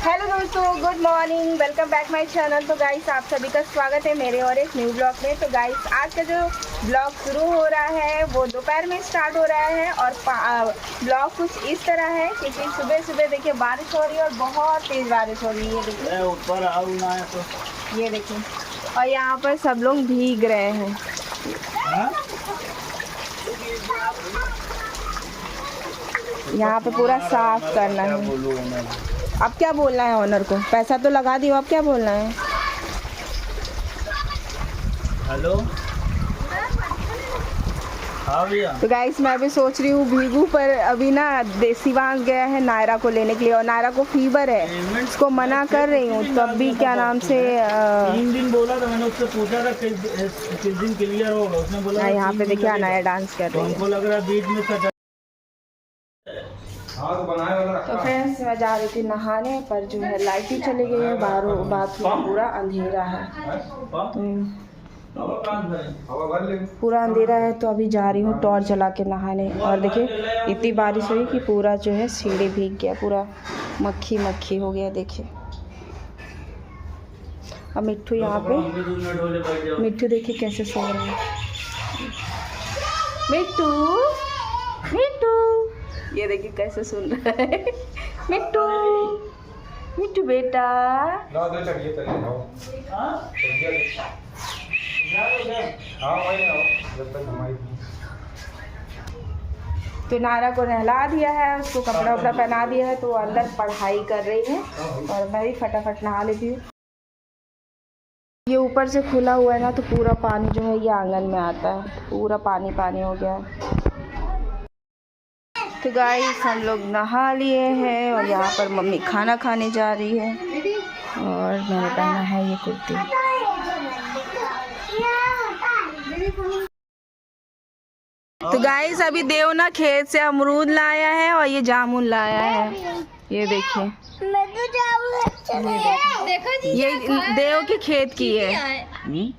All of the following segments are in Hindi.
हेलो दोस्तों, good morning, welcome back my channel. तो गाइस आप सभी का स्वागत है मेरे और एक न्यू ब्लॉग में। तो गाइस आज का जो ब्लॉग शुरू हो रहा है वो दोपहर में स्टार्ट हो रहा है और ब्लॉग कुछ इस तरह है क्योंकि सुबह सुबह देखिए बारिश हो रही है और बहुत तेज़ बारिश हो रही है। देखिए ऊपर आओ ना तो ये देखिए, और यहाँ पर सब लोग भीग रहे हैं। यहाँ पे पूरा साफ करना है। अब क्या बोलना है ओनर को? पैसा तो लगा दियो, अब क्या बोलना है? हेलो हाँ भैया। तो गाइस मैं भी सोच रही हूँ भीगू, पर अभी ना शिवांश गया है नायरा को लेने के लिए और नायरा को फीवर है, उसको मना कर रही हूँ। तो अभी क्या नाम से 3 दिन बोला था, मैंने उससे पूछा था किस दिन क्लियर होगा, उसने बोला यहाँ पे देखिए नायरा डांस कर रही है। हमको लग रहा है बीच में सजा। तो फ्रेंड्स मैं जा रही थी नहाने, पर जो है लाइट ही चली गई है, बाथरूम पूरा अंधेरा है। पूरा अंधेरा है तो अभी जा रही हूँ टॉर्च जला के नहाने। और देखिए इतनी बारिश हुई कि पूरा जो है सीढ़ी भीग गया, पूरा मक्खी मक्खी हो गया। देखिए अब मिट्टू यहाँ पे, मिट्टू देखिए कैसे सो रहा है। मिट्टू मिट्टू ये देखिए कैसे सुन रहा है। मिट्टू मिट्टू बेटा, तो नायरा को नहला दिया है, उसको कपड़ा वपड़ा पहना दिया है, तो अंदर पढ़ाई कर रही है और मैं भी फटाफट नहा लेती हूँ। ये ऊपर से खुला हुआ है ना, तो पूरा पानी जो है ये आंगन में आता है, पूरा पानी पानी हो गया है। तो गाइस हम लोग नहा लिए हैं और यहाँ पर मम्मी खाना खाने जा रही है और मैंने पहना है ये कुर्ती। तो गाइस अभी देव ना खेत से अमरूद लाया है और ये जामुन लाया है। ये देखिए, ये देव के खेत की है।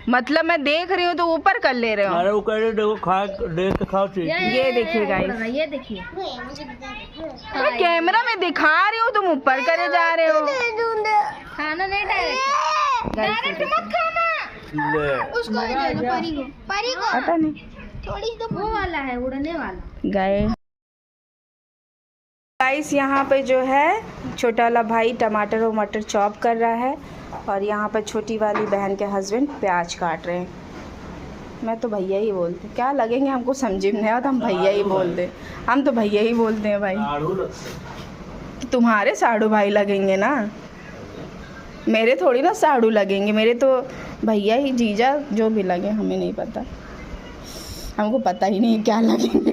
मतलब मैं देख रही हूँ तो ऊपर कर ले रहे हो। अरे वो कह रहे देखो खा देख के खाओ चीज। ये देखिए गाइस, ये देखिए मैं कैमरा में दिखा रही हूँ, तुम ऊपर करे जा रहे हो। खाना नहीं डायरेक्ट मत खाना। ले उसको परी को पता नहीं, थोड़ी तो वो वाला है उड़ने वाला। गए गाइस यहाँ पे जो है छोटा वाला भाई टमाटर और मटर चॉप कर रहा है और यहाँ पर छोटी वाली बहन के हस्बैंड प्याज काट रहे हैं। मैं तो भैया ही बोलते, क्या लगेंगे हमको समझ में नहीं आता, हम भैया ही बोलते, हम तो भैया ही बोलते हैं भाई। तो तुम्हारे साड़ू भाई लगेंगे ना, मेरे थोड़ी ना साड़ू लगेंगे, मेरे तो भैया ही जीजा जो भी लगे, हमें नहीं पता, हमको पता ही नहीं क्या लगेंगे।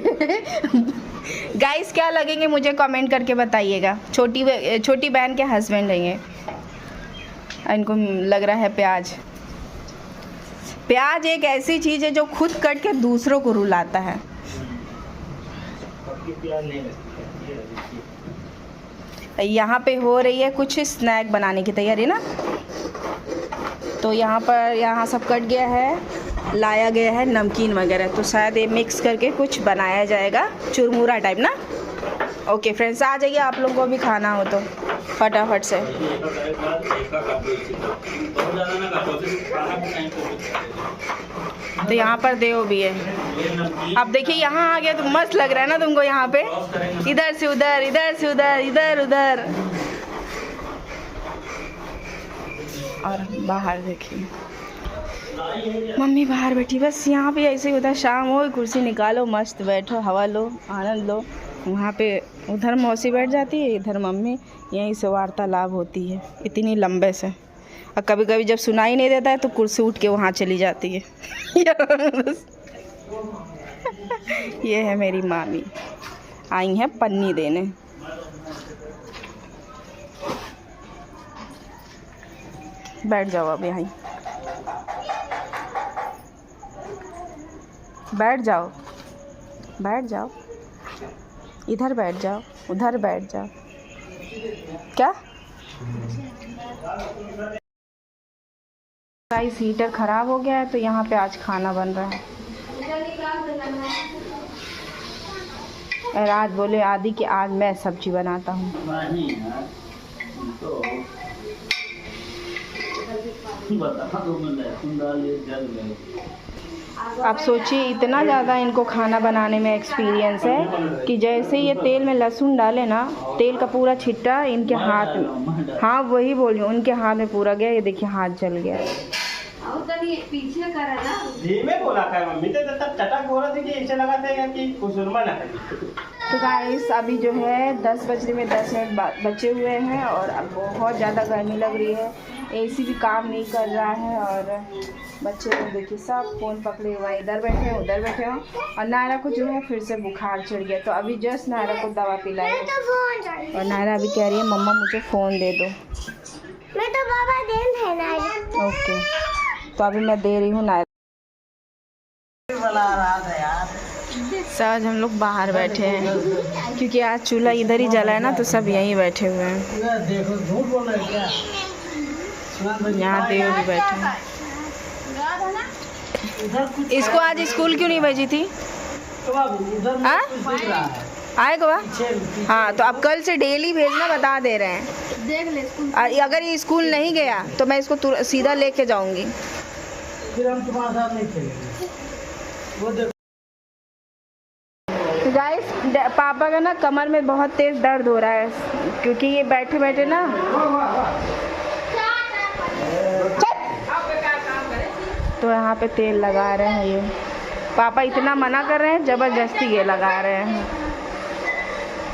गाइस क्या लगेंगे मुझे कमेंट करके बताइएगा। छोटी बहन के हस्बैंड हैं ये, इनको लग रहा है प्याज। प्याज एक ऐसी चीज़ है जो खुद कट के दूसरों को रुलाता है। यहाँ पे हो रही है कुछ स्नैक बनाने की तैयारी ना, तो यहाँ सब कट गया है, लाया गया है नमकीन वगैरह, तो शायद ये मिक्स करके कुछ बनाया जाएगा चुरमुरा टाइप ना। ओके फ्रेंड्स, आ जाइए आप लोगों को भी खाना हो तो फटाफट से। तो यहाँ पर देव भी है। अब देखिए यहाँ आ गया तो मस्त लग रहा है ना तुमको, यहाँ पे इधर से उधर, इधर से उधर, इधर उधर। और बाहर देखिए मम्मी बाहर बैठी, बस यहाँ पे ऐसे ही उधर शाम हो, कुर्सी निकालो, मस्त बैठो, हवा लो, आनंद लो। वहाँ पे उधर मौसी बैठ जाती है, इधर मम्मी, यहीं से वार्तालाप होती है इतनी लंबे से। और कभी कभी जब सुनाई नहीं देता है तो कुर्सी उठ के वहाँ चली जाती है। ये है मेरी मामी, आई हैं पन्नी देने। बैठ जाओ अब यहीं, बैठ जाओ, बैठ जाओ, इधर बैठ जाओ, उधर बैठ जाओ। क्या गाइस हीटर ख़राब हो गया है तो यहाँ पे आज खाना बन रहा है। रात बोले आदि कि आज मैं सब्जी बनाता हूँ। आप सोचिए इतना ज़्यादा इनको खाना बनाने में एक्सपीरियंस है कि जैसे ये तेल में लहसुन डाले ना, तेल का पूरा छिट्टा इनके हाथ में, हाँ वही बोल रही हूँ, उनके हाथ में पूरा गया। ये देखिए हाथ जल गया। पीछे करा ना धीमे बोला कर मम्मी, तो तब चटक बोला थी कि ऐसे लगा था कि कुसुरमा ना करी। तो गाइस अभी जो है 10 बजने में 10 मिनट बचे हुए हैं और अब बहुत ज़्यादा गर्मी लग रही है। एसी भी काम नहीं कर रहा है और बच्चे लोग देखिए सब फ़ोन पकड़े हुए हैं, इधर बैठे हैं उधर बैठे हैं। और नायरा को जो है फिर से बुखार चढ़ गया, तो अभी जस्ट नायरा को दवा पिलाई और नायरा अभी कह रही है मम्मा मुझे फ़ोन दे दो। मैं तो बाबा देन है ना। ओके, तो अभी मैं दे रही हूँ नायरा। आज हम लोग बाहर बैठे हैं क्योंकि आज चूल्हा इधर ही जला है ना, तो सब यहीं बैठे हुए हैं। देखो झूठ बोल रहे क्या? यहाँ देव भी बैठे हैं। इसको आज स्कूल क्यों नहीं भेजी थी? आएगा वह? हाँ, तो अब कल से डेली भेजना बता दे रहे हैं। देख ले स्कूल। अगर ये स्कूल नहीं गया तो मैं इसको सीधा लेके जाऊंगी। फिर हम तुम्हारे साथ नहीं खेलेंगे। वो देखो गाइस पापा का ना कमर में बहुत तेज़ दर्द हो रहा है क्योंकि ये बैठे बैठे ना, तो यहाँ पे तेल लगा रहे हैं। ये पापा इतना मना कर रहे हैं, ज़बरदस्ती ये लगा रहे हैं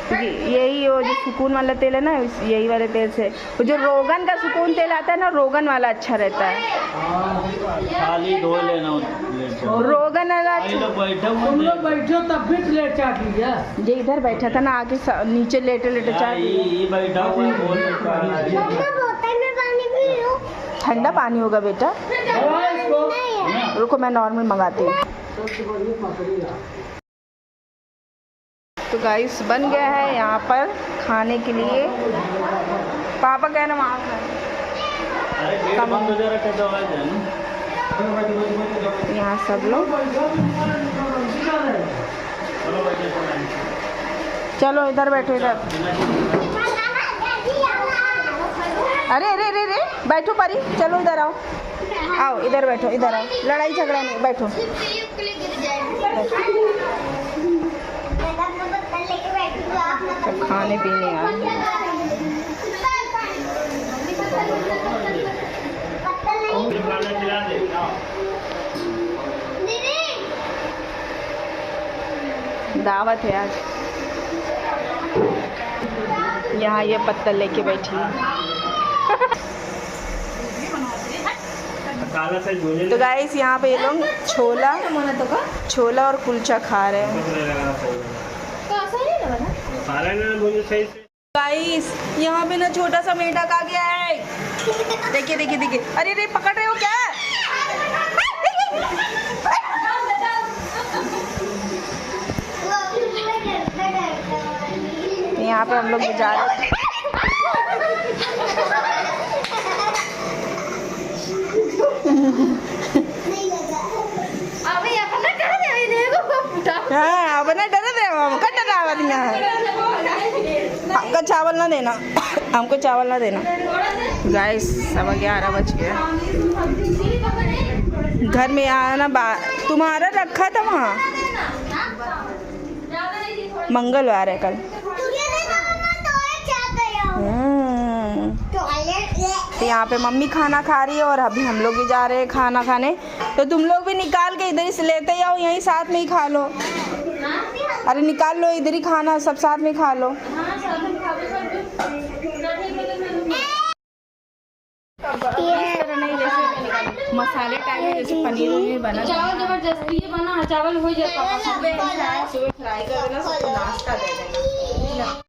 क्योंकि यही वो जो सुकून वाला तेल है ना, यही वाले तेल से वो जो रोगन का सुकून तेल आता है ना, रोगन वाला अच्छा रहता है। खाली धो लेना रोगन वाला तुम लोग बैठो तब भी प्लेट चाट लीजिए। ये इधर बैठा था ना, आके नीचे लेटे लेटे चाट। ठंडा पानी होगा बेटा, रुको मैं नॉर्मल मंगाती हूँ। तो गाइस बन गया है यहाँ पर खाने के लिए। पापा कह रहे वहाँ यहाँ सब लोग चलो इधर बैठो, इधर। अरे अरे अरे अरे बैठो परी, चलो इधर आओ, आओ इधर बैठो, इधर आओ, लड़ाई झगड़ा नहीं, बैठो। सब खाने पीने आ दावत है आज। यहाँ ये पत्तल लेके बैठी है। तो गाइस यहाँ पे ये लोग छोला और कुलचा खा रहे हैं। गाइस यहाँ पे ना छोटा सा मेढक आ गया है। देखिए देखिए देखिए, अरे अरे पकड़ रहे हो क्या? यहाँ पे हम लोग जा रहे हैं। हाँ अपना डर दे, हमको डरावा दिया है। हमको चावल ना देना, हमको चावल ना देना। गाइस 11:15 बज गया। घर में आना तुम्हारा रखा था वहाँ, मंगलवार है कल। तो यहाँ पे मम्मी खाना खा रही है और अभी हम लोग भी जा रहे हैं खाना खाने। तो तुम लोग भी निकाल के इधर ही लेते जाओ, यहीं साथ में ही खा लो। अरे निकाल लो, इधर ही खाना सब साथ में खा लो। नहीं जैसे मसाले टाइप में, जैसे पनीर वनीर बना, चावल जबरदस्ती बना, चावल हो जाता है। सुबह फ्राई कर देना, सबको नाश्ता दे देना।